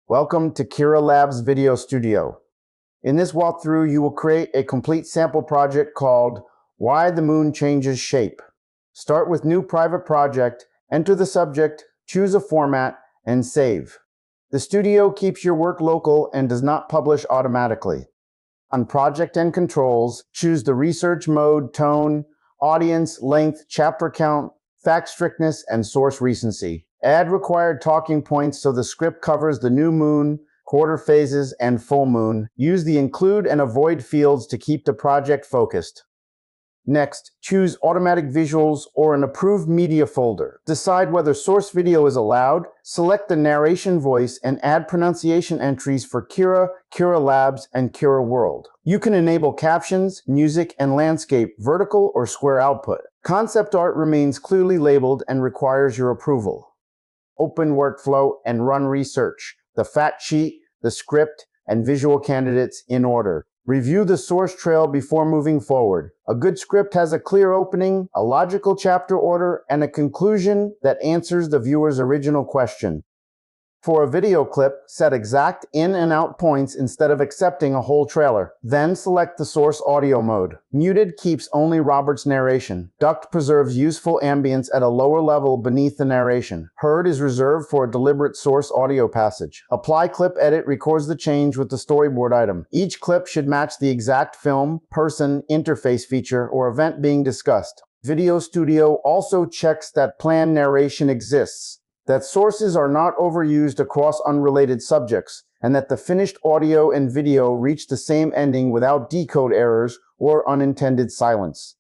Welcome to Kira Labs Video Studio. In this walkthrough, you will create a complete sample project called Why the Moon Changes Shape. Start with New Private Project, enter the subject, choose a format, and save. The studio keeps your work local and does not publish automatically. On Project and Controls, choose the research mode, tone, audience, length, chapter count, fact strictness, and source recency. Add required talking points so the script covers the new moon, quarter phases, and full moon. Use the include and avoid fields to keep the project focused. Next, choose Automatic Visuals or an approved media folder. Decide whether source video is allowed, select the narration voice, and add pronunciation entries for Kira, Kira Labs, and Kira World. You can enable captions, music, and landscape, vertical or square output. Concept art remains clearly labeled and requires your approval. Open workflow and run research, the fact sheet, the script, and visual candidates in order. Review the source trail before moving forward. A good script has a clear opening, a logical chapter order, and a conclusion that answers the viewer's original question. For a video clip, set exact in and out points instead of accepting a whole trailer. Then select the source audio mode. Muted keeps only Robert's narration. Ducked preserves useful ambience at a lower level beneath the narration. Heard is reserved for a deliberate source audio passage. Apply clip edit records the change with the storyboard item. Each clip should match the exact film, person, interface feature, or event being discussed. Video Studio also checks that planned narration exists, that sources are not overused across unrelated subjects, and that the finished audio and video reach the same ending without decode errors or unintended silence.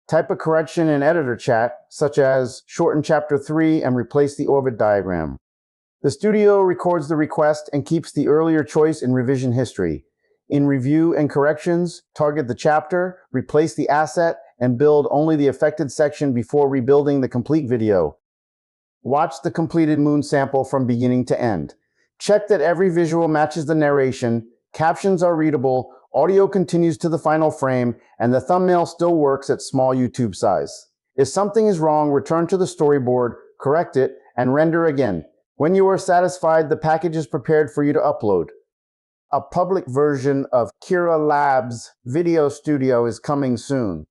Type a correction in editor chat, such as shorten chapter 3 and replace the orbit diagram. The studio records the request and keeps the earlier choice in revision history. In review and corrections, target the chapter, replace the asset, and build only the affected section before rebuilding the complete video. Watch the completed moon sample from beginning to end. Check that every visual matches the narration, captions are readable, audio continues to the final frame, and the thumbnail still works at small YouTube size. If something is wrong, return to the storyboard, correct it, and render again. When you are satisfied, the package is prepared for you to upload. A public version of Kira Labs Video Studio is coming soon.